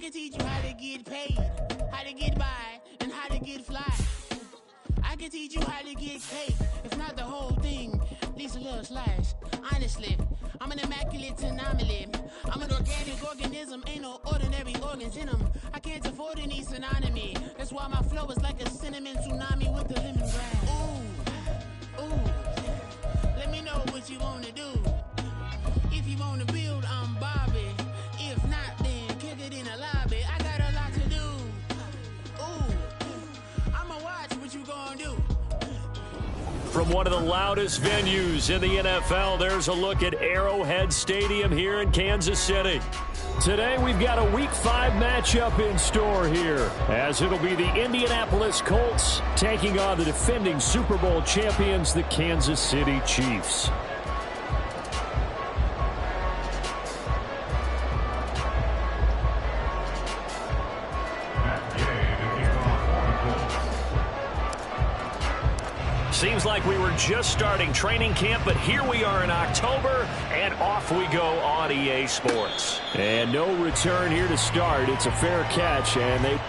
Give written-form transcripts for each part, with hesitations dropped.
can teach you how to get paid, how to get by, and how to get fly. I can teach you how to get cake, if not the whole thing, at least a little slice. Honestly, I'm an immaculate anomaly. I'm an organic organism, ain't no ordinary organs in them. I can't afford any synonymy. That's why my flow is like a cinnamon tsunami with the lemongrass. Ooh, let me know what you wanna do. If you wanna build, I'm Bobby. If not, then kick it in the lobby. I got a lot to do. Ooh, I'ma watch what you gonna do. From one of the loudest venues in the NFL, there's a look at Arrowhead Stadium here in Kansas City. Today, we've got a Week 5 matchup in store here, as it'll be the Indianapolis Colts taking on the defending Super Bowl champions, the Kansas City Chiefs. Seems like we were just starting training camp, but here we are in October, and off we go on EA Sports. And no return here to start. It's a fair catch, and they...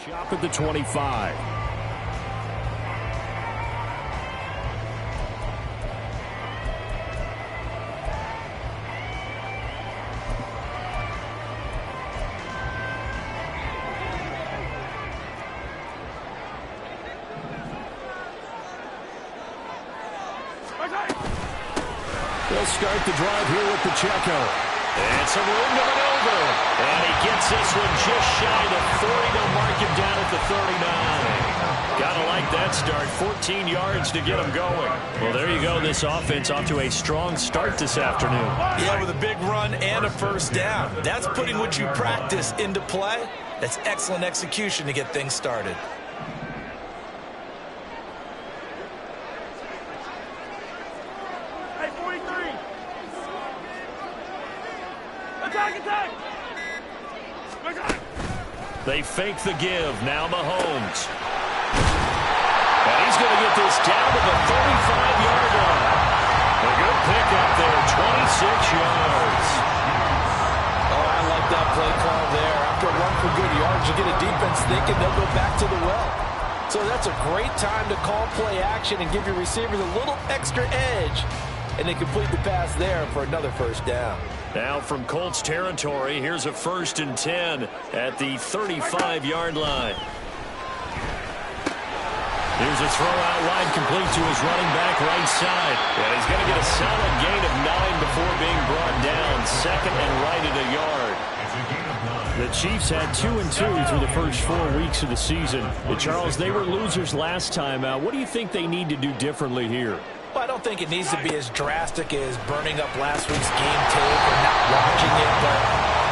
Shop at the 25. They'll start the drive here with Pacheco. And some room to maneuver. And he gets this one just shy of 40. They'll mark him down at the 39. Gotta like that start. 14 yards to get him going. Well, there you go. This offense off to a strong start this afternoon. Yeah, with a big run and a first down. That's putting what you practice into play. That's excellent execution to get things started. They fake the give. Now Mahomes. And he's going to get this down to the 35-yard line. A good pickup there, 26 yards. Oh, I like that play call there. After a run for good yards, you get a defense thinking they'll go back to the well. So that's a great time to call play action and give your receivers a little extra edge. And they complete the pass there for another first down. Now from Colts territory, here's a 1st and 10 at the 35-yard line. Here's a throw out wide complete to his running back right side. And he's going to get a solid gain of 9 before being brought down. 2nd and right at a yard. The Chiefs had 2-2 through the first 4 weeks of the season. But Charles, they were losers last time out. What do you think they need to do differently here? Well, I don't think it needs to be as drastic as burning up last week's game tape or not watching it, but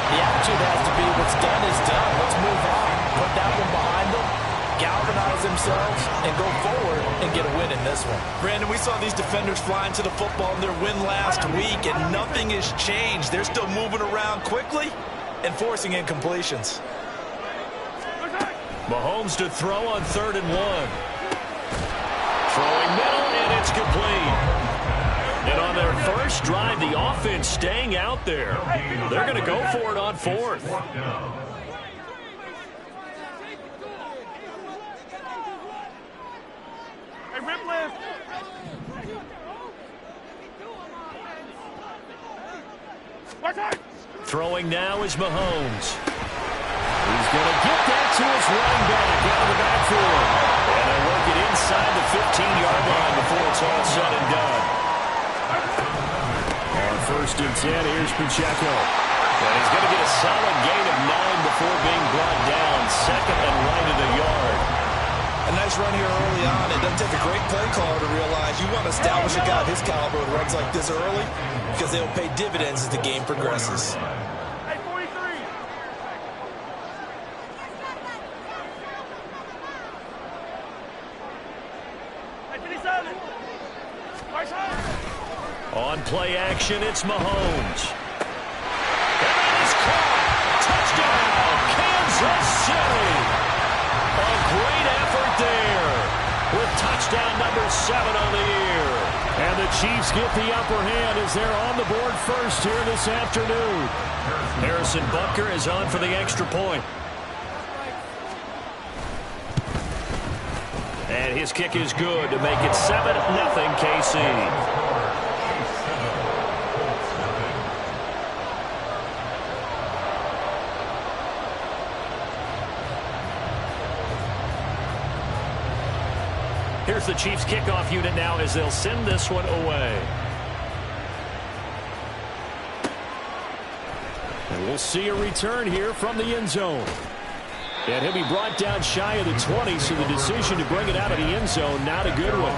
the attitude has to be what's done is done. Let's move on. Put that one behind them, galvanize themselves, and go forward and get a win in this one. Brandon, we saw these defenders flying to the football in their win last week, and nothing has changed. They're still moving around quickly and forcing incompletions. Mahomes to throw on 3rd and 1. Throwing middle, and it's complete. And on their first drive, the offense staying out there. They're going to go for it on 4th. Hey, rip lift. Throwing now is Mahomes. He's going to get that to his running back out of the backfield. And they'll work it inside the 15-yard line before it's all said and done. On 1st and 10, here's Pacheco. And he's going to get a solid gain of 9 before being brought down. 2nd and right at a yard. A nice run here early on. It doesn't take a great play caller to realize you want to establish a guy of his caliber with runs like this early because they'll pay dividends as the game progresses. On play action, it's Mahomes. And that is caught. Touchdown, Kansas City. A great effort there with touchdown number 7 on the year. And the Chiefs get the upper hand as they're on the board first here this afternoon. Harrison Butker is on for the extra point. And his kick is good to make it 7-0 KC. Here's the Chiefs kickoff unit now as they'll send this one away. And we'll see a return here from the end zone. And he'll be brought down shy of the 20, so the decision to bring it out of the end zone, not a good one.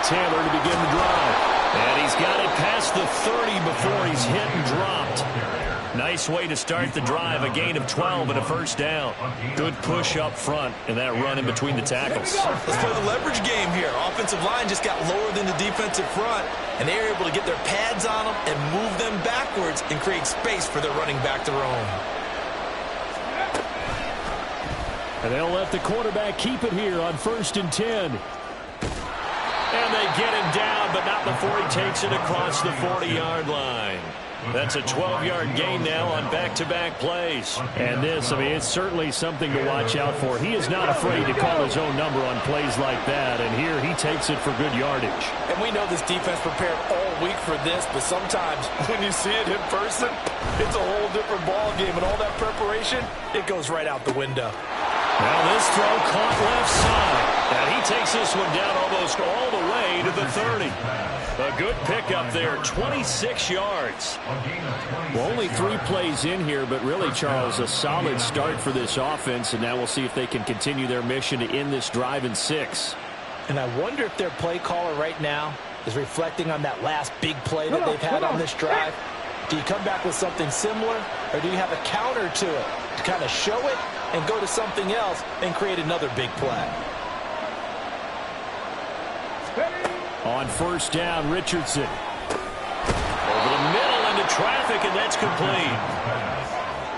Taylor to begin the drive. And he's got it past the 30 before he's hit and dropped. Nice way to start the drive. A gain of 12 and a first down. Good push up front and that run in between the tackles. Let's play the leverage game here. Offensive line just got lower than the defensive front, and they were able to get their pads on them and move them backwards and create space for their running back to roam. And they'll let the quarterback keep it here on 1st and 10. And they get him down, but not before he takes it across the 40-yard line. That's a 12-yard gain now on back-to-back plays. And this, I mean, it's certainly something to watch out for. He is not afraid to call his own number on plays like that. And here he takes it for good yardage. And we know this defense prepared all week for this, but sometimes when you see it in person, it's a whole different ball game. And all that preparation, it goes right out the window. Now this throw caught left side. And he takes this one down almost all the way to the 30. A good pickup there, 26 yards. Well, only 3 plays in here, but really, Charles, a solid start for this offense. And now we'll see if they can continue their mission to end this drive in 6. And I wonder if their play caller right now is reflecting on that last big play that they've had on this drive. Do you come back with something similar, or do you have a counter to it to kind of show it and go to something else and create another big play? On 1st down, Richardson. Over the middle into traffic, and that's complete.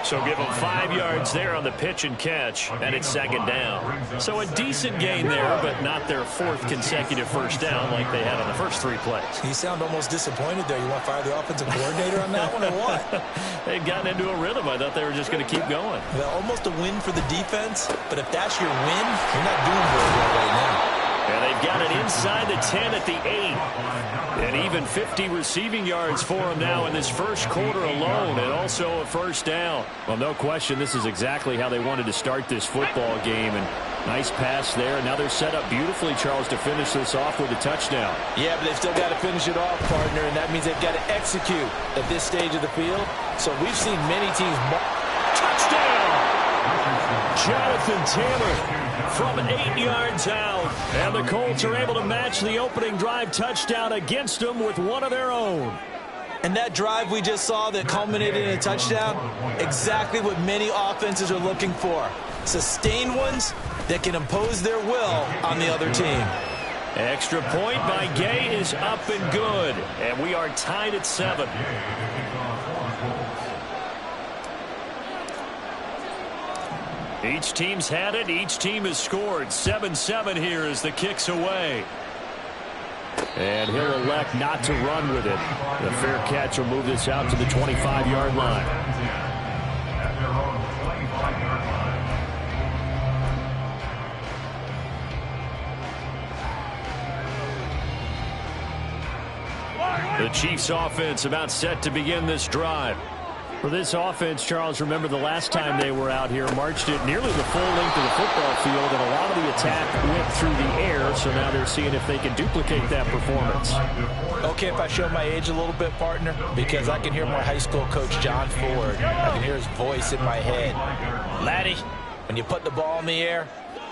So give them 5 yards there on the pitch and catch, and it's 2nd down. So a decent gain there, but not their 4th consecutive first down like they had on the first 3 plays. You sound almost disappointed there. You want to fire the offensive coordinator on that one or what? They'd gotten into a rhythm. I thought they were just going to keep going. Well, almost a win for the defense, but if that's your win, you're not doing very well right now. And they've got it inside the 10 at the 8. And even 50 receiving yards for him now in this first quarter alone, and also a first down. Well, no question, this is exactly how they wanted to start this football game. And nice pass there. And now they're set up beautifully, Charles, to finish this off with a touchdown. Yeah, but they've still got to finish it off, partner, and that means they've got to execute at this stage of the field. So we've seen many teams. Touchdown! Jonathan Taylor from 8 yards out. And the Colts are able to match the opening drive touchdown against them with one of their own. And that drive we just saw that culminated in a touchdown, exactly what many offenses are looking for. Sustained ones that can impose their will on the other team. Extra point by Gay is up and good. And we are tied at 7. Each team's had it. Each team has scored. 7-7 here as the kick's away. And he'll elect not to run with it. The fair catch will move this out to the 25-yard line. The Chiefs offense about set to begin this drive. For this offense, Charles, remember the last time they were out here, marched it nearly the full length of the football field, and a lot of the attack went through the air, so now they're seeing if they can duplicate that performance. Okay, if I show my age a little bit, partner, because I can hear my high school coach, John Ford. I can hear his voice in my head. Laddie, when you put the ball in the air,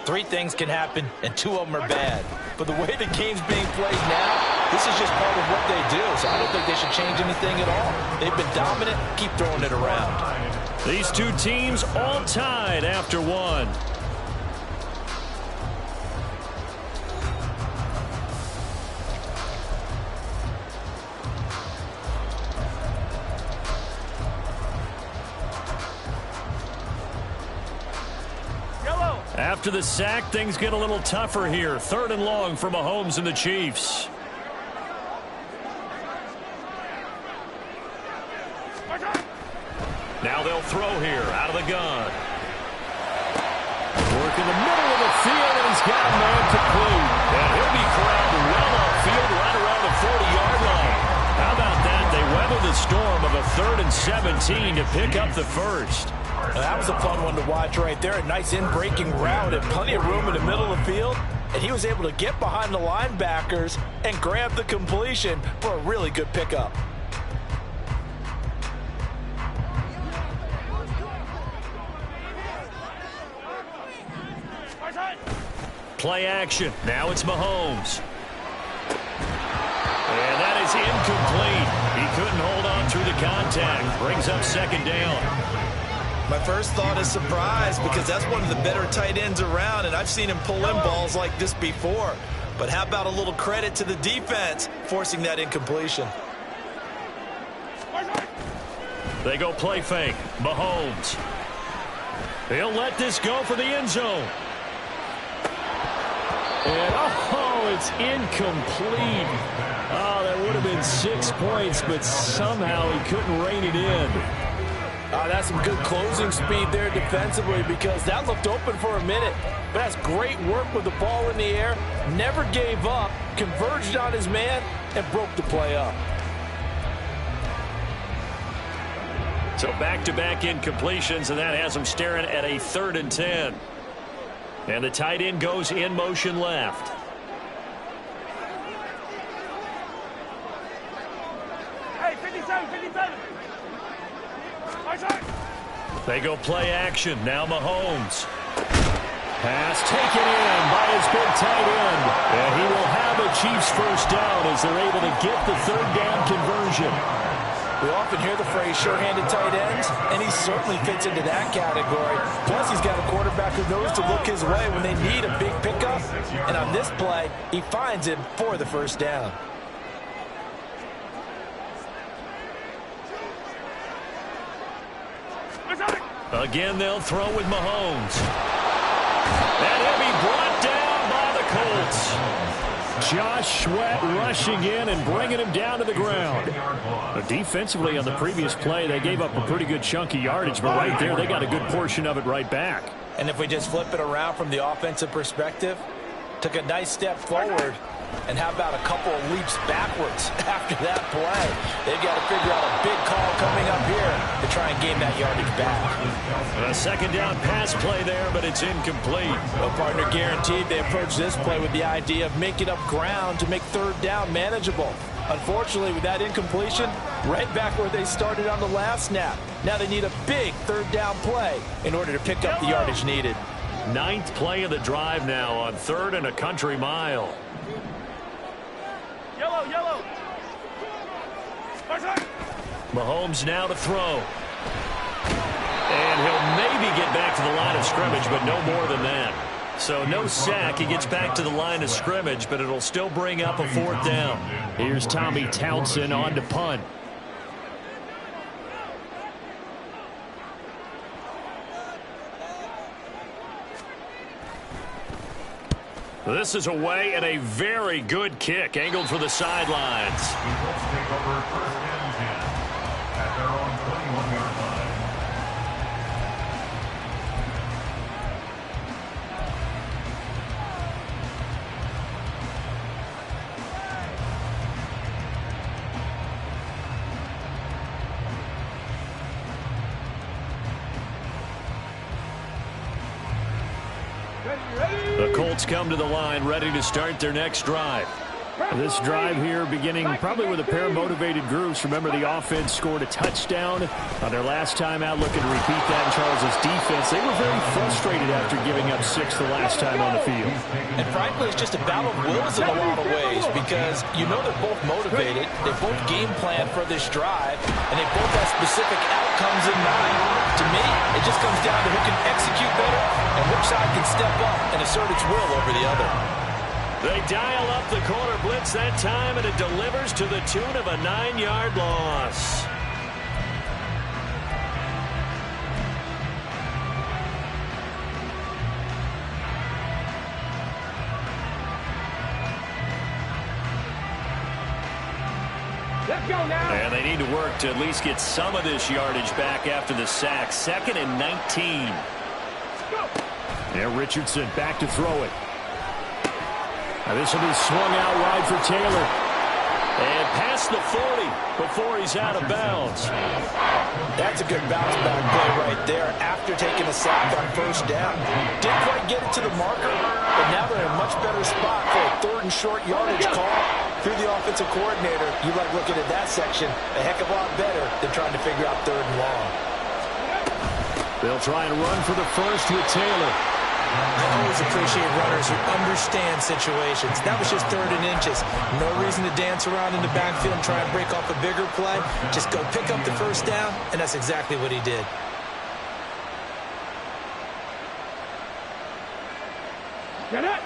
3 things can happen, and 2 of them are bad. But the way the game's being played now, this is just part of what they do, so I don't think they should change anything at all. They've been dominant. Keep throwing it around. These 2 teams all tied after 1. After the sack, things get a little tougher here. 3rd and long for Mahomes and the Chiefs. Now they'll throw here out of the gun. Work in the middle of the field, and he's got a man complete. And he'll be corralled well upfield right around the 40-yard line. How about that? They weather the storm of a 3rd and 17 to pick up the first. Now, that was a fun one to watch right there. A nice in-breaking route and plenty of room in the middle of the field. And he was able to get behind the linebackers and grab the completion for a really good pickup. Play action. Now it's Mahomes. And that is incomplete. He couldn't hold on through the contact. Brings up 2nd down. My first thought is surprise, because that's one of the better tight ends around, and I've seen him pull in balls like this before. But how about a little credit to the defense forcing that incompletion? They go play fake. Mahomes. He'll let this go for the end zone. And, oh, it's incomplete. Oh, that would have been 6 points, but somehow he couldn't rein it in. That's some good closing speed there defensively, because that looked open for a minute. But that's great work with the ball in the air. Never gave up, converged on his man, and broke the play up. So back-to-back incompletions, and that has him staring at a 3rd and 10. And the tight end goes in motion left. Hey, 57, 57. They go play action. Now Mahomes. Pass taken in by his big tight end. And he will have a Chiefs first down as they're able to get the 3rd down conversion. We often hear the phrase sure-handed tight ends, and he certainly fits into that category. Plus, he's got a quarterback who knows to look his way when they need a big pickup. And on this play, he finds him for the first down. Again, they'll throw with Mahomes. And he'll be brought down by the Colts. Josh Sweat rushing in and bringing him down to the ground. But defensively on the previous play, they gave up a pretty good chunk of yardage, but right there, they got a good portion of it right back. And if we just flip it around from the offensive perspective, took a nice step forward, and how about a couple of leaps backwards after that play? They've got to figure out a big call coming up here to try and gain that yardage back. A 2nd down pass play there, but it's incomplete. Well, partner, guaranteed they approach this play with the idea of making up ground to make 3rd down manageable. Unfortunately, with that incompletion, right back where they started on the last snap. Now they need a big 3rd down play in order to pick up the yardage needed. 9th play of the drive now on 3rd and a country mile. Yellow, yellow. Mahomes now to throw. And he'll maybe get back to the line of scrimmage, but no more than that. So no sack. He gets back to the line of scrimmage, but it'll still bring up a 4th down. Here's Tommy Townsend on to punt. This is away and a very good kick, angled for the sidelines. Take over 1st and 10 at their own 21-yard line. The Colts come to the line, ready to start their next drive. This drive here beginning probably with a pair of motivated groups. Remember, the offense scored a touchdown on their last time out, looking to repeat that in Charles' defense. They were very frustrated after giving up 6 the last time on the field. And frankly, it's just a battle of wills in a lot of ways because you know they're both motivated. They both game plan for this drive, and they both have specific outcomes in mind. To me, it just comes down to who can execute better and which side can step up and assert its will over the other. They dial up the corner blitz that time, and it delivers to the tune of a 9-yard loss. Let's go now. And they need to work to at least get some of this yardage back after the sack. 2nd and 19. And Richardson back to throw it. Now this will be swung out wide for Taylor. And past the 40 before he's out of bounds. That's a good bounce back play right there after taking a sack on first down. Didn't quite get it to the marker, but now they're in a much better spot for a 3rd and short yardage call. Through the offensive coordinator, you like looking at that section a heck of a lot better than trying to figure out 3rd and long. They'll try and run for the first with Taylor. I always appreciate runners who understand situations. That was just 3rd and inches. No reason to dance around in the backfield and try and break off a bigger play. Just go pick up the first down, and that's exactly what he did. Get it.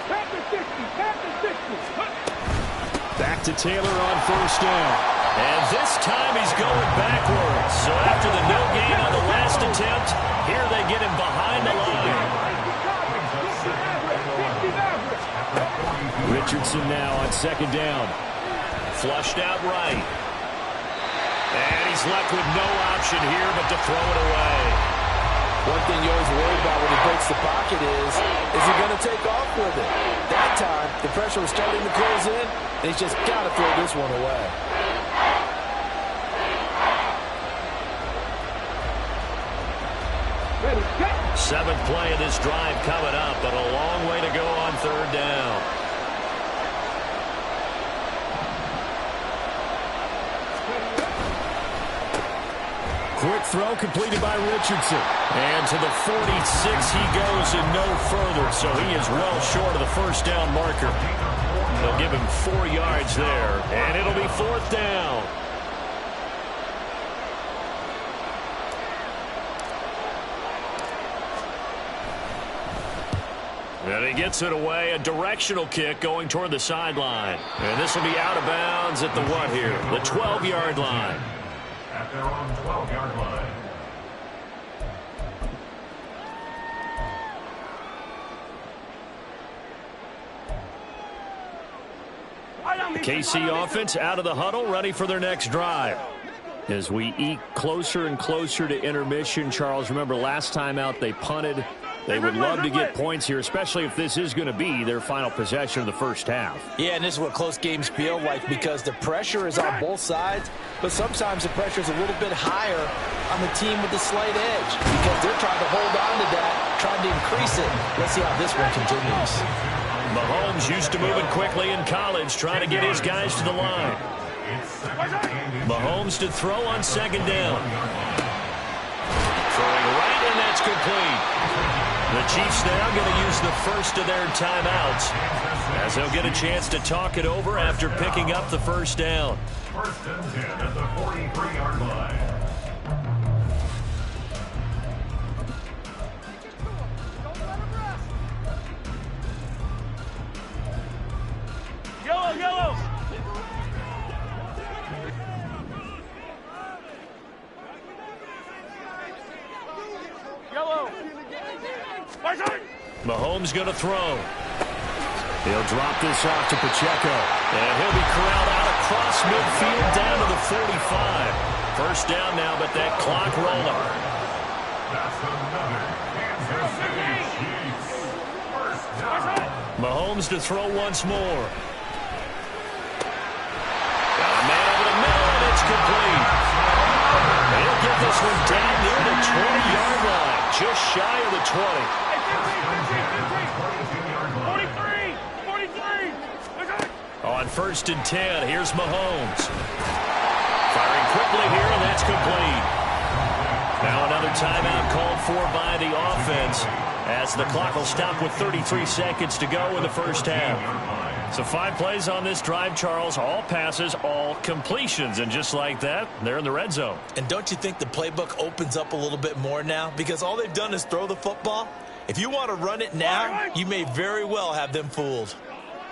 Tap the 60. Tap the 60. Back to Taylor on first down. And this time he's going backwards. So after the no gain on the last attempt, here they get him behind the line. Richardson now on 2nd down. Flushed out right. And he's left with no option here but to throw it away. One thing you always worry about when he breaks the pocket is he going to take off with it? That time, the pressure was starting to close in, and he's just got to throw this one away. Seventh play of this drive coming up, but a long way to go on 3rd down. Quick throw completed by Richardson. And to the 46 he goes and no further, so he is well short of the first down marker. They'll give him 4 yards there, and it'll be 4th down. And he gets it away, a directional kick going toward the sideline. And this will be out of bounds at the what here? The 12-yard line. At their own 12-yard line. The KC offense out of the huddle, ready for their next drive. As we eke closer and closer to intermission, Charles, remember last time out they punted. They would love to get points here, especially if this is going to be their final possession of the first half. Yeah, and this is what close games feel like because the pressure is on both sides, but sometimes the pressure is a little bit higher on the team with the slight edge because they're trying to hold on to that, trying to increase it. Let's see how this one continues. Mahomes used to moving quickly in college, trying to get his guys to the line. Mahomes to throw on 2nd down. Throwing right, and that's complete. The Chiefs now going to use the first of their timeouts as they'll get a chance to talk it over after picking up the first down. 1st and 10 at the 43-yard line. Yellow, yellow. Yellow. Mahomes going to throw. He'll drop this off to Pacheco. And he'll be corralled out across midfield down to the 45. First down now, but that clock rolling. That's another Kansas City Chiefs. First down. Mahomes to throw once more. Got a man over the middle, and it's complete. He'll get this one down near the 20-yard line. just shy of the 20. 43. On 1st and 10, here's Mahomes. Firing quickly here, and that's complete. Now another timeout called for by the offense as the clock will stop with 33 seconds to go in the first half. So 5 plays on this drive, Charles. All passes, all completions. And just like that, they're in the red zone. And don't you think the playbook opens up a little bit more now? Because all they've done is throw the football. If you want to run it now, you may very well have them fooled.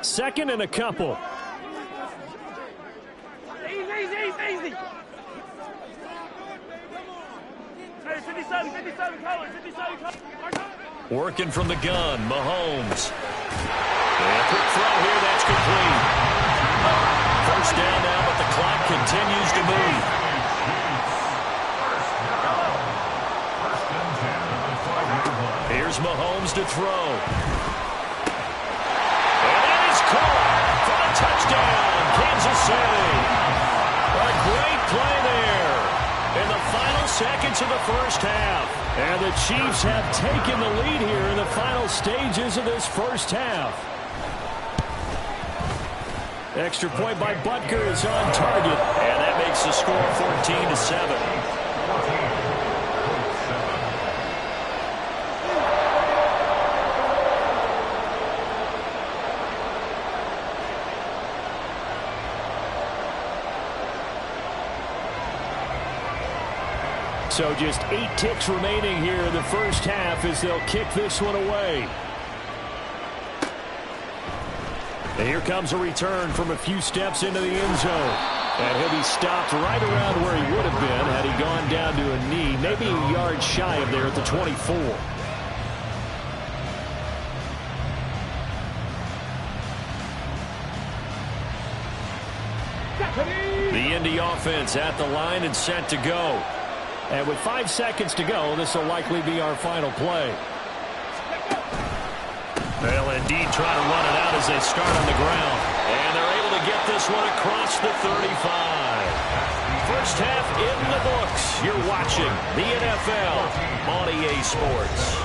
2nd and a couple. Easy. 57 colors. Working from the gun, Mahomes. And a quick throw here, that's complete. First down now, but the clock continues to move. Here's Mahomes to throw. And that is caught for a touchdown, Kansas City. A great play there in the final seconds of the first half. And the Chiefs have taken the lead here in the final stages of this first half. Extra point by Butker is on target, and that makes the score 14-7. So just 8 ticks remaining here in the first half as they'll kick this one away. And here comes a return from a few steps into the end zone. And he'll be stopped right around where he would have been had he gone down to a knee, maybe a yard shy of there at the 24. The Indy offense at the line and set to go. And with 5 seconds to go, this will likely be our final play. They'll indeed try to run it out as they start on the ground. And they're able to get this one across the 35. First half in the books. You're watching the NFL on EA Sports.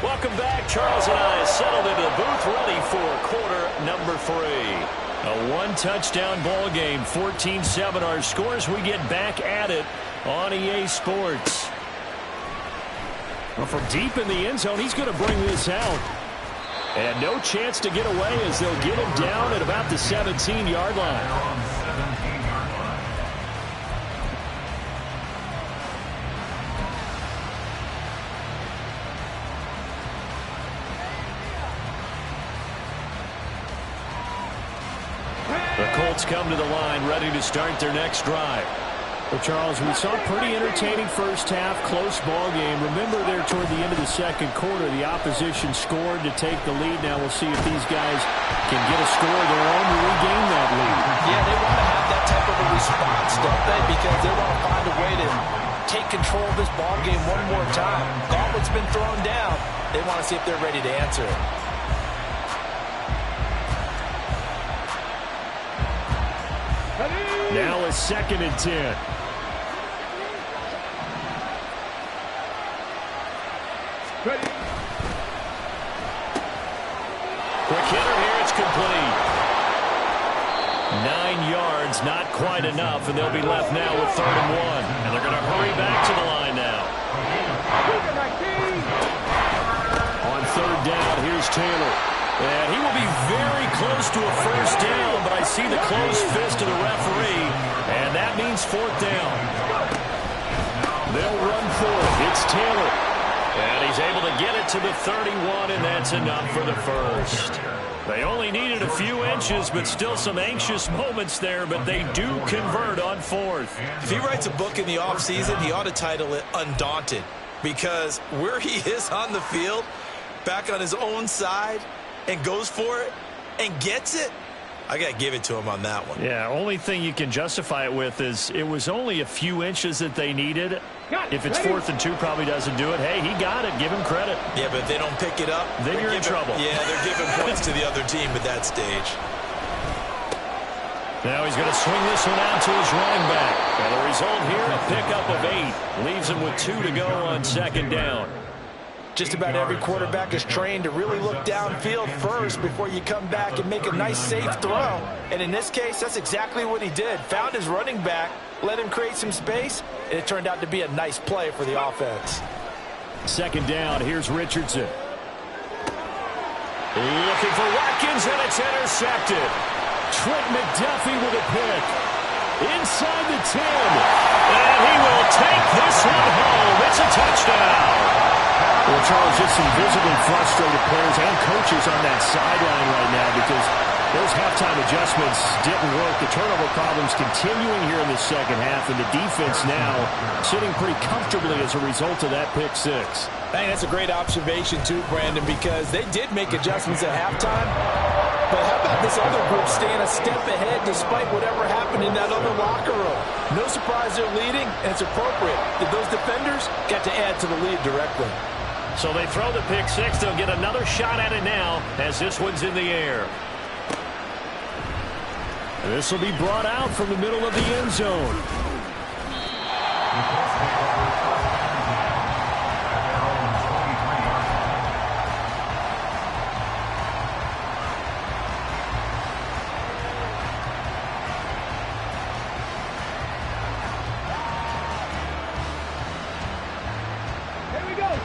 Welcome back. Charles and I settled into the booth ready for quarter number 3. A 1-touchdown ball game, 14-7 our scores. We get back at it on EA Sports. Well, from deep in the end zone, he's going to bring this out. And no chance to get away as they'll get him down at about the 17-yard line. The Colts come to the line, ready to start their next drive. Well, Charles, we saw a pretty entertaining first half, close ball game. Remember there toward the end of the second quarter, the opposition scored to take the lead. Now we'll see if these guys can get a score of their own to regain that lead. Yeah, they want to have that type of a response, don't they? Because they want to find a way to take control of this ball game one more time. Gauntlet's been thrown down. They want to see if they're ready to answer it. Now a 2nd and 10. Ready. Quick hitter here, it's complete. 9 yards, not quite enough, and they'll be left now with 3rd and 1. And they're going to hurry back to the line now. On 3rd down, here's Taylor. And he will be very close to a first down, but I see the closed fist of the referee, and that means 4th down. They'll run for it. It's Taylor. And he's able to get it to the 31, and that's enough for the first. They only needed a few inches, but still some anxious moments there, but they do convert on 4th. If he writes a book in the offseason, he ought to title it Undaunted, because where he is on the field, back on his own side, and goes for it and gets it, I got to give it to him on that one. Yeah, only thing you can justify it with is it was only a few inches that they needed. If it's 4th and 2, probably doesn't do it. Hey, he got it. Give him credit. Yeah, but if they don't pick it up, then you're in trouble. Yeah, they're giving points to the other team at that stage. Now he's going to swing this one out to his running back. And the result here, a pickup of 8. Leaves him with 2 to go on 2nd down. Just about every quarterback is trained to really look downfield first before you come back and make a nice, safe throw. And in this case, that's exactly what he did. Found his running back, let him create some space, and it turned out to be a nice play for the offense. 2nd down, here's Richardson. Looking for Watkins, and it's intercepted. Trent McDuffie with a pick. Inside the 10. And he will take this one home. It's a touchdown. Well, Charles, just some visibly frustrated players and coaches on that sideline right now because those halftime adjustments didn't work. The turnover problems continuing here in the second half, and the defense now sitting pretty comfortably as a result of that pick 6. I think that's a great observation, too, Brandon, because they did make adjustments at halftime. But how about this other group staying a step ahead despite whatever happened in that other locker room? No surprise they're leading, and it's appropriate that those defenders got to add to the lead directly. So they throw the pick 6. They'll get another shot at it now as this one's in the air. This will be brought out from the middle of the end zone.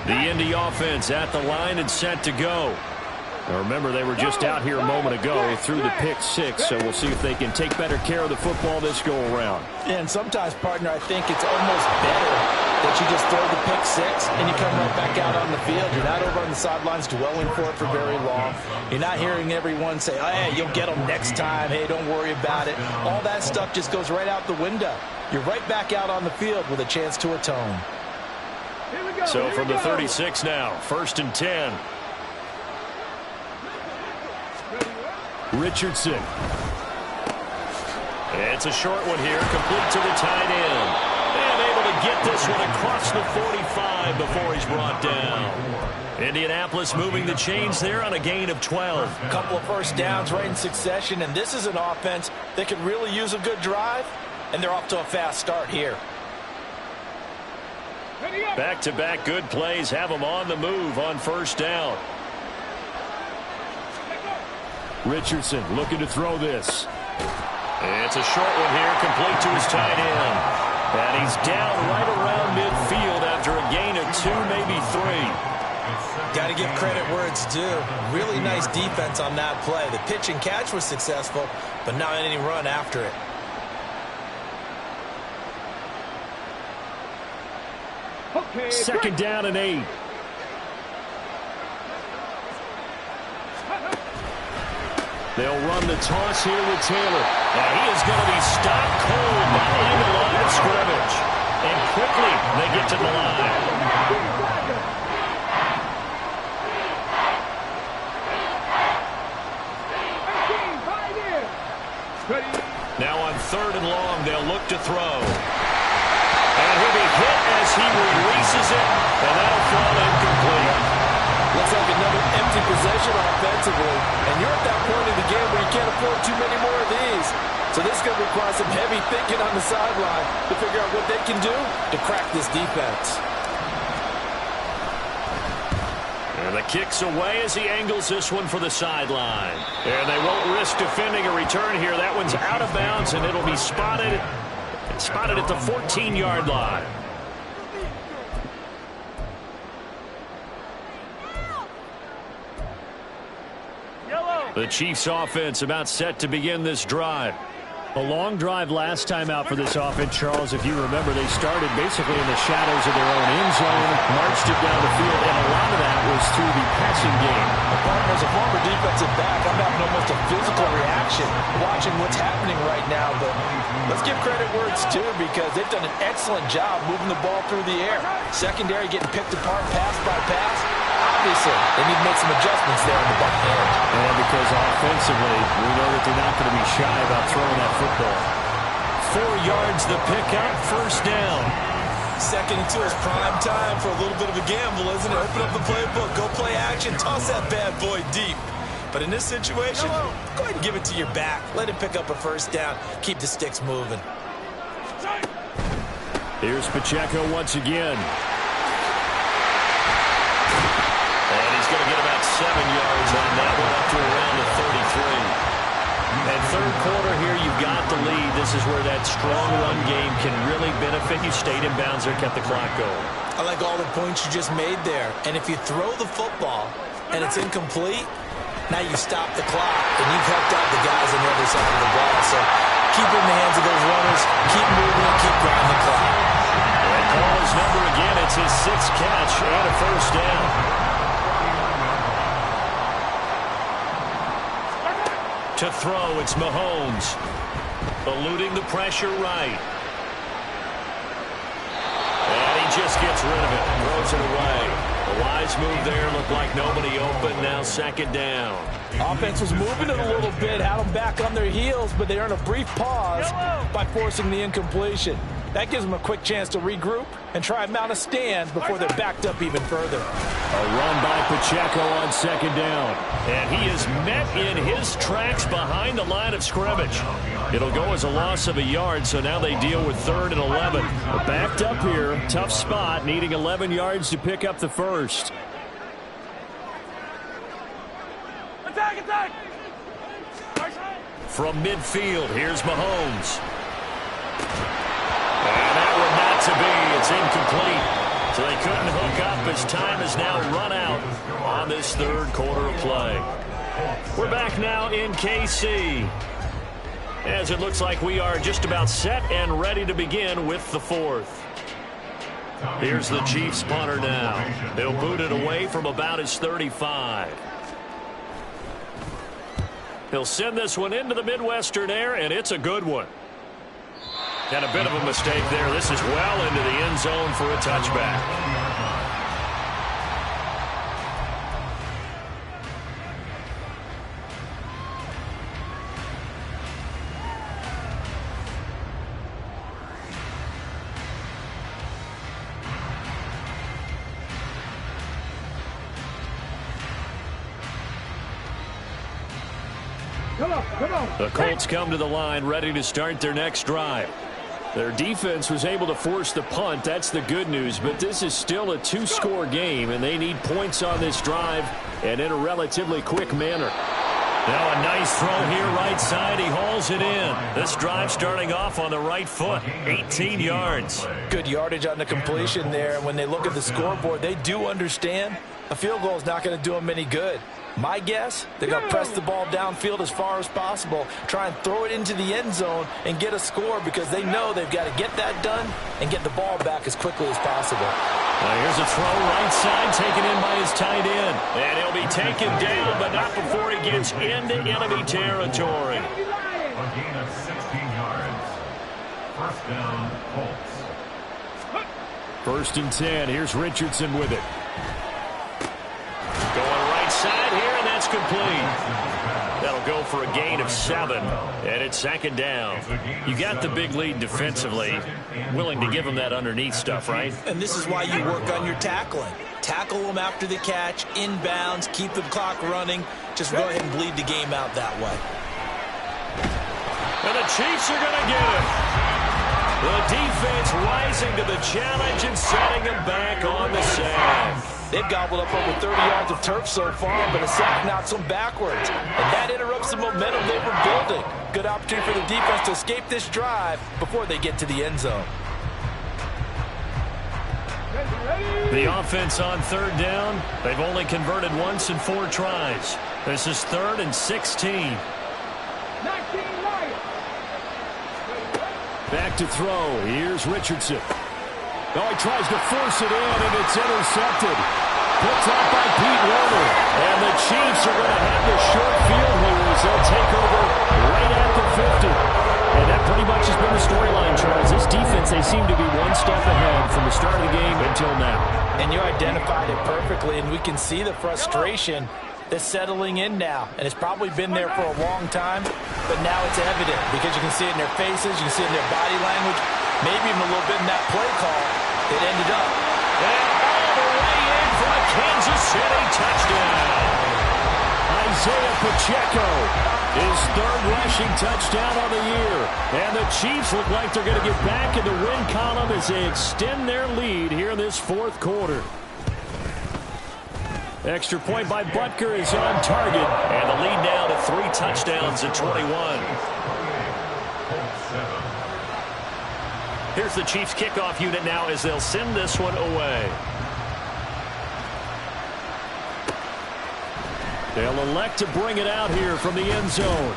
The Indy offense at the line and set to go. Now remember, they were just out here a moment ago through the pick 6, so we'll see if they can take better care of the football this go-around. And sometimes, partner, I think it's almost better that you just throw the pick 6 and you come right back out on the field. You're not over on the sidelines dwelling for it for very long. You're not hearing everyone say, oh, hey, you'll get them next time. Hey, don't worry about it. All that stuff just goes right out the window. You're right back out on the field with a chance to atone. So from the 36 now, 1st and 10. Richardson. It's a short one here, complete to the tight end. And able to get this one across the 45 before he's brought down. Indianapolis moving the chains there on a gain of 12. A couple of first downs right in succession, and this is an offense that could really use a good drive, and they're off to a fast start here. Back-to-back good plays have them on the move on 1st down. Richardson looking to throw this. It's a short one here, complete to his tight end. And he's down right around midfield after a gain of 2, maybe 3. Got to give credit where it's due. Really nice defense on that play. The pitch and catch was successful, but not any run after it. Okay, 2nd down and 8. They'll run the toss here with Taylor. Now he is going to be stopped cold behind the line of scrimmage. And quickly they get to the line. Now on 3rd and long, they'll look to throw. And he'll be hit as he releases it, and that'll fall incomplete. Looks like another empty possession offensively. And you're at that point in the game where you can't afford too many more of these. So this is going to require some heavy thinking on the sideline to figure out what they can do to crack this defense. And the kick's away as he angles this one for the sideline. And they won't risk defending a return here. That one's out of bounds, and it'll be spotted at the 14-yard line. The Chiefs offense about set to begin this drive. A long drive last time out for this offense, Charles. If you remember, they started basically in the shadows of their own end zone, marched it down the field, and a lot of that was through the passing game. As a former defensive back, I'm having almost a physical reaction watching what's happening right now. But let's give credit where it's due because they've done an excellent job moving the ball through the air. Secondary getting picked apart pass by pass. obviously, they need to make some adjustments there on the back end. And because offensively, we know that they're not going to be shy about throwing that football. 4 yards the pickup, first down. 2nd and 2 is prime time for a little bit of a gamble, isn't it? Open up the playbook, go play action, toss that bad boy deep. But in this situation, go ahead and give it to your back. Let him pick up a first down. Keep the sticks moving. Here's Pacheco once again. And he's going to get about 7 yards on that one up to around the 33. And third quarter here, you've got the lead. This is where that strong run game can really benefit you. Stayed in bounds there, kept the clock going. I like all the points you just made there. And if you throw the football and it's incomplete, now you stop the clock, and you've helped out the guys on the other side of the ball. So keep it in the hands of those runners, keep moving, and keep grinding the clock. And call his number again. It's his 6th catch and a first down. To throw, it's Mahomes. Eluding the pressure right. And he just gets rid of it. Throws it away. A wise move there. Looked like nobody open. Now 2nd down. Offense was moving it a little bit, had them back on their heels, but they earned a brief pause by forcing the incompletion. That gives them a quick chance to regroup and try and mount a stand before they're backed up even further. A run by Pacheco on 2nd down. And he is met in his tracks behind the line of scrimmage. It'll go as a loss of a yard, so now they deal with 3rd and 11. But backed up here, tough spot, needing 11 yards to pick up the first. Attack, attack! From midfield, here's Mahomes. And that one not to be. It's incomplete. So they couldn't hook up as time has now run out on this 3rd quarter of play. We're back now in KC, as it looks like we are just about set and ready to begin with the 4th. Here's the Chiefs punter now. They'll boot it away from about his 35. He'll send this one into the Midwestern air, and it's a good one. And a bit of a mistake there. This is well into the end zone for a touchback. Come on, come on. The Colts come to the line ready to start their next drive. Their defense was able to force the punt. That's the good news. But this is still a 2-score game, and they need points on this drive and in a relatively quick manner. Now a nice throw here right side. He hauls it in. This drive starting off on the right foot. 18 yards. Good yardage on the completion there. When they look at the scoreboard, they do understand a field goal is not going to do them any good. My guess, they're going to press the ball downfield as far as possible, try and throw it into the end zone and get a score because they know they've got to get that done and get the ball back as quickly as possible. Now here's a throw right side taken in by his tight end. And he'll be taken down, but not before he gets into enemy territory. A gain of 16 yards. First down, Colts. 1st and 10. Here's Richardson with it. Going right side here, and that's complete. That'll go for a gain of 7, and it's 2nd down. You got the big lead defensively. Willing to give them that underneath stuff, right? And this is why you work on your tackling. Tackle them after the catch, inbounds, keep the clock running. Just go ahead and bleed the game out that way. And the Chiefs are going to get it. The defense rising to the challenge and setting them back on the sack. They've gobbled up over 30 yards of turf so far, but a sack knocks them backwards. And that interrupts the momentum they were building. Good opportunity for the defense to escape this drive before they get to the end zone. The offense on 3rd down. They've only converted once in 4 tries. This is 3rd and 16. Back to throw. Here's Richardson. Oh, he tries to force it in, and it's intercepted. Picked up by Pete Werner. And the Chiefs are going to have the short field here as they'll take over right at the 50. And that pretty pretty much has been the storyline, Charles. This defense, they seem to be one step ahead from the start of the game until now. And you identified it perfectly, and we can see the frustration that's settling in now. And it's probably been there for a long time, but now it's evident because you can see it in their faces, you can see it in their body language, maybe even a little bit in that play call. It ended up. And all the way in for a Kansas City touchdown. Isaiah Pacheco, his third rushing touchdown on the year. And the Chiefs look like they're going to get back in the win column as they extend their lead here in this fourth quarter. Extra point by Butker is on target. And the lead now to 3 touchdowns at 21. Here's the Chiefs kickoff unit now as they'll send this one away. They'll elect to bring it out here from the end zone.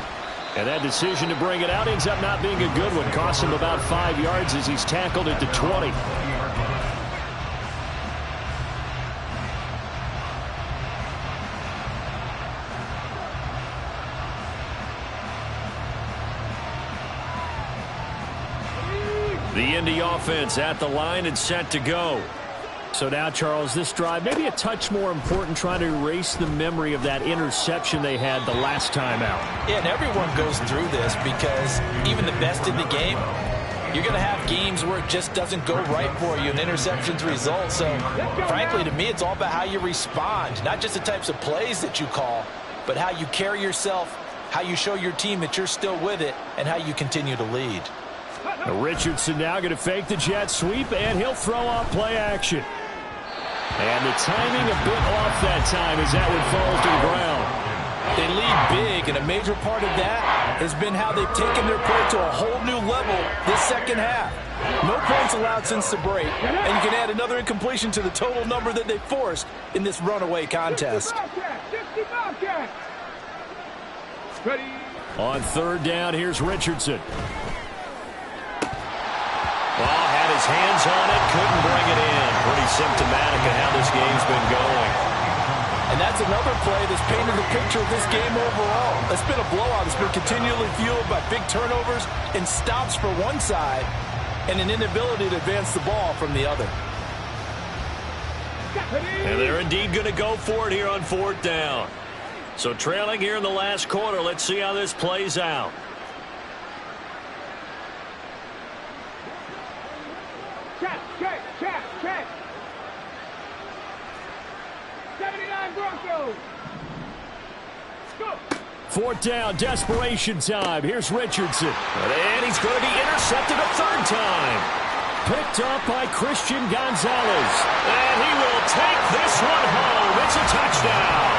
And that decision to bring it out ends up not being a good one. Costs him about 5 yards as he's tackled at the 20. The Indy offense at the line and set to go. So now, Charles, this drive, maybe a touch more important, trying to erase the memory of that interception they had the last time out. Yeah, and everyone goes through this because even the best in the game, you're going to have games where it just doesn't go right for you and interceptions result. So, frankly, to me, it's all about how you respond, not just the types of plays that you call, but how you carry yourself, how you show your team that you're still with it, and how you continue to lead. Richardson now going to fake the jet sweep, and he'll throw off play action. And the timing a bit off that time as that one falls to the ground. They lead big, and a major part of that has been how they've taken their play to a whole new level this second half. No points allowed since the break, and you can add another incompletion to the total number that they forced in this runaway contest. On third down, here's Richardson. Well, had his hands on it, couldn't bring it in. Pretty symptomatic of how this game's been going. And that's another play that's painted the picture of this game overall. It's been a blowout. It's been continually fueled by big turnovers and stops for one side and an inability to advance the ball from the other. And they're indeed going to go for it here on fourth down. So trailing here in the last quarter, let's see how this plays out. Check. 79 Broncos. Go. Fourth down, desperation time. Here's Richardson. And he's going to be intercepted a third time. Picked up by Christian Gonzalez. And he will take this one home. It's a touchdown.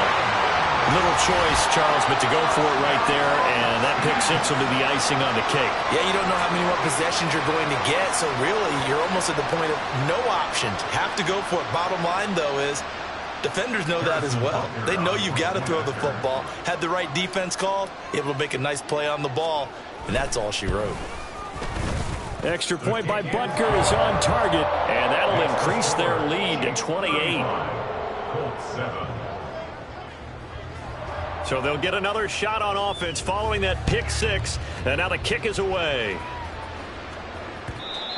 Little choice, Charles, but to go for it right there, and that pick six will be the icing on the cake. Yeah, you don't know how many more possessions you're going to get, so really you're almost at the point of no options. Have to go for it. Bottom line, though, is defenders know that as well. They know you've got to throw the football. Had the right defense called, able to make a nice play on the ball, and that's all she wrote. Extra point by Butker is on target, and that'll increase their lead to 28. So they'll get another shot on offense following that pick six, and now the kick is away.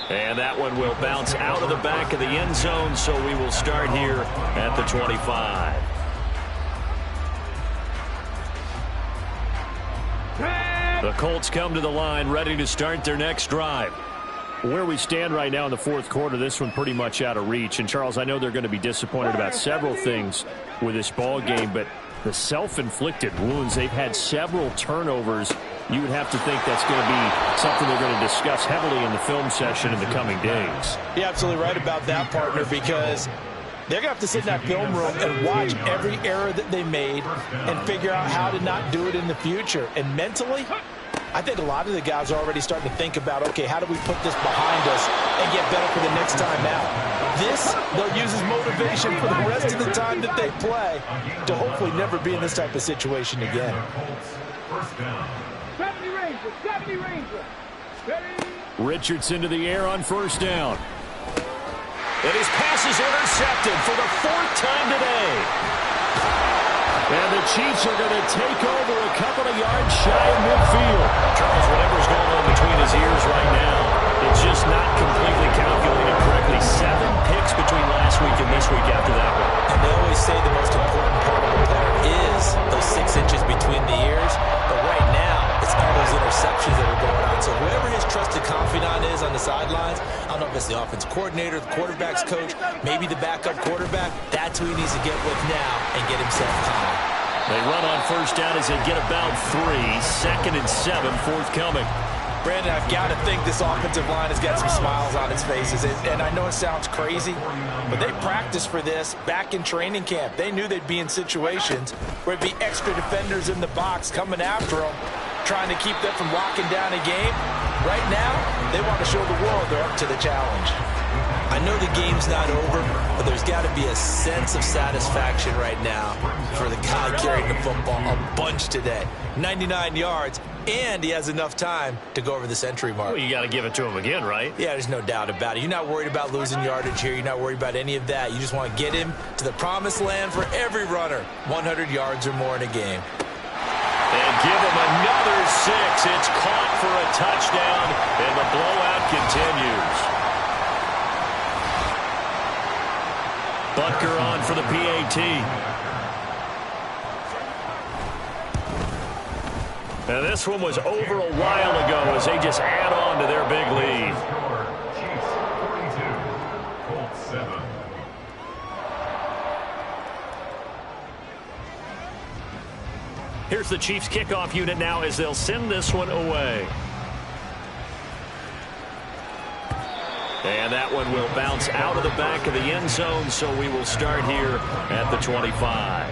And that one will bounce out of the back of the end zone, so we will start here at the 25. The Colts come to the line ready to start their next drive. Where we stand right now in the fourth quarter, this one pretty much out of reach. And, Charles, I know they're going to be disappointed about several things with this ball game, but the self-inflicted wounds, they've had several turnovers. You would have to think that's going to be something they're going to discuss heavily in the film session in the coming days. You're absolutely right about that, partner, because they're going to have to sit in that film room and watch every error that they made and figure out how to not do it in the future. And mentally, I think a lot of the guys are already starting to think about, okay, how do we put this behind us and get better for the next time out? This, they'll use as motivation for the rest of the time that they play to hopefully never be in this type of situation again. 70 Rangers. Richardson to the air on first down. And his pass is intercepted for the fourth time today. And the the Chiefs are going to take over a couple of yards shy of midfield. Charles, whatever's going on between his ears right now, it's just not completely calculated correctly. 7 picks between last week and this week after that one. And they always say the most important part of a player is those 6 inches between the ears. But right now, it's all those interceptions that are going on. So whoever his trusted confidant is on the sidelines, I don't know if it's the offense coordinator, the quarterback's coach, maybe the backup quarterback, that's who he needs to get with now and get himself calm. They run on first down as they get about 3. 2nd and 7 forthcoming. Brandon, I've got to think this offensive line has got some smiles on its faces. And I know it sounds crazy, but they practiced for this back in training camp. They knew they'd be in situations where it'd be extra defenders in the box coming after them, trying to keep them from locking down a game. Right now, they want to show the world they're up to the challenge. I know the game's not over, but there's got to be a sense of satisfaction right now for the guy carrying the football a bunch today. 99 yards, and he has enough time to go over the century mark. Well, you got to give it to him again, right? Yeah, there's no doubt about it. You're not worried about losing yardage here. You're not worried about any of that. You just want to get him to the promised land for every runner. 100 yards or more in a game. And give him another 6. It's caught for a touchdown, and the blowout continues. Butker on for the PAT. Now this one was over a while ago as they just add on to their big lead. Chiefs 42, Colts 7. Here's the Chiefs kickoff unit now as they'll send this one away. And that one will bounce out of the back of the end zone, so we will start here at the 25.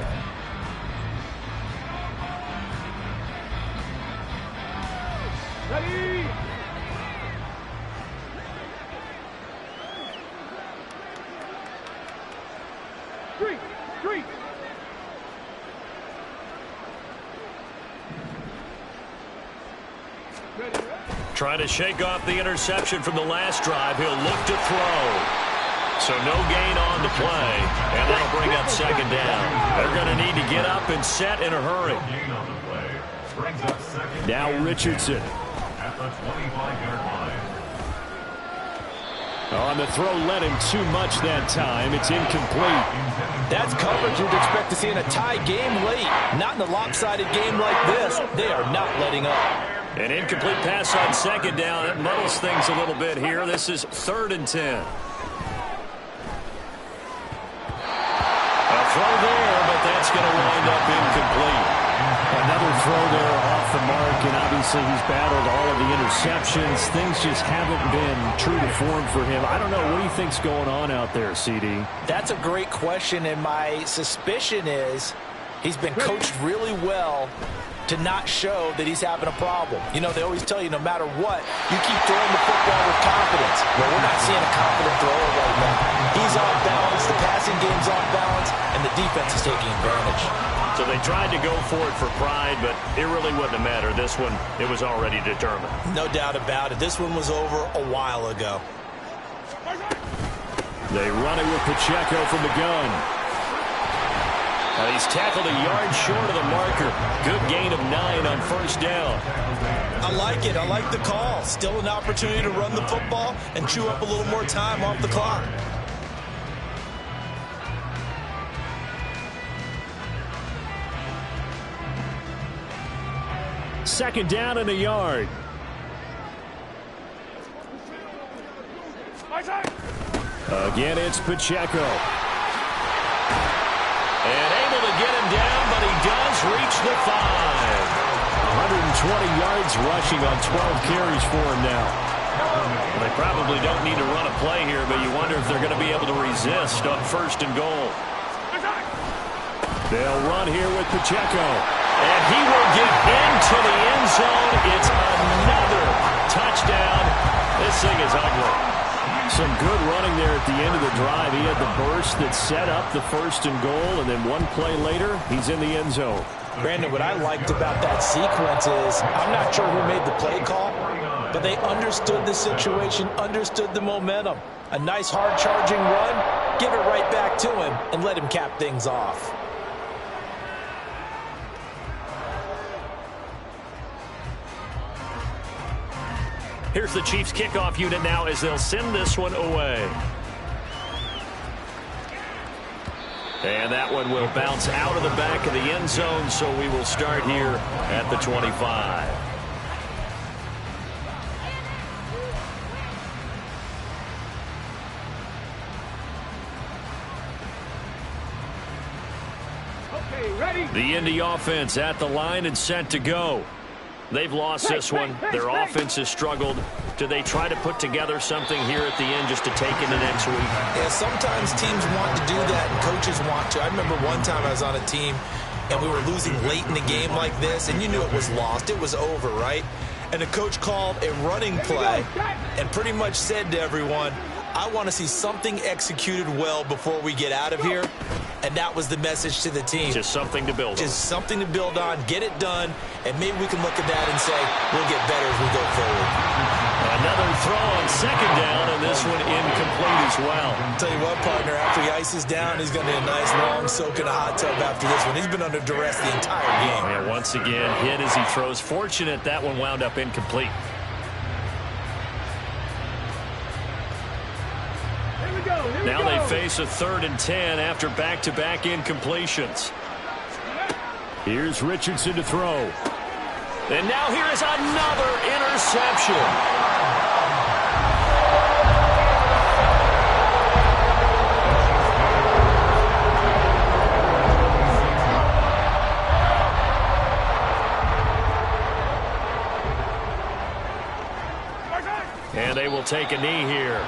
Ready? Three. Ready? Trying to shake off the interception from the last drive. He'll look to throw. So no gain on the play, and that'll bring up 2nd down. They're going to need to get up and set in a hurry. Gain on the play. Brings up 2nd. Now Richardson. At the 25-yard line. On the throw, led him too much that time. It's incomplete. That's coverage you'd expect to see in a tie game late. Not in a lopsided game like this. They are not letting up. An incomplete pass on 2nd down. That muddles things a little bit here. This is 3rd and 10. A throw there, but that's going to wind up incomplete. Another throw there off the mark, and obviously he's battled all of the interceptions. Things just haven't been true to form for him. I don't know. What do you think's going on out there, CD? That's a great question, and my suspicion is he's been coached really well to not show that he's having a problem. You know, they always tell you no matter what, you keep throwing the football with confidence. Well, we're not seeing a confident thrower right now. He's off balance, the passing game's off balance, and the defense is taking advantage. So they tried to go for it for pride, but it really wouldn't have mattered. This one, it was already determined. No doubt about it. This one was over a while ago. They run it with Pacheco from the gun. He's tackled a yard short of the marker. Good gain of 9 on 1st down. I like it. I like the call. Still an opportunity to run the football and chew up a little more time off the clock. Second down and a yard. Again, it's Pacheco. And able to get him down, but he does reach the 5. 120 yards rushing on 12 carries for him now. Well, they probably don't need to run a play here, but you wonder if they're going to be able to resist on 1st and goal. They'll run here with Pacheco. And he will get into the end zone. It's another touchdown. This thing is ugly. Some good running there at the end of the drive. He had the burst that set up the 1st and goal, and then one play later, he's in the end zone. Brandon, what I liked about that sequence is I'm not sure who made the play call, but they understood the situation, understood the momentum. A nice hard-charging run, give it right back to him, and let him cap things off. Here's the Chiefs kickoff unit now as they'll send this one away. And that one will bounce out of the back of the end zone, so we will start here at the 25. Okay, ready? The Indy offense at the line and set to go. They've lost this one. Their offense has struggled. Do they try to put together something here at the end just to take into next week? Yeah, sometimes teams want to do that and coaches want to. I remember one time I was on a team and we were losing late in the game like this, and you knew it was lost. It was over, right? And the coach called a running play and pretty much said to everyone, I want to see something executed well before we get out of here. And that was the message to the team. Just something to build on. Just something to build on, get it done, and maybe we can look at that and say, we'll get better as we go forward. Another throw on second down, and this one incomplete as well. I'll tell you what, partner, after he ices down, he's going to need a nice long soak in a hot tub after this one. He's been under duress the entire game. And once again, hit as he throws. Fortunate that one wound up incomplete. Now they face a 3rd and 10 after back-to-back incompletions. Here's Richardson to throw. And now here is another interception. And they will take a knee here.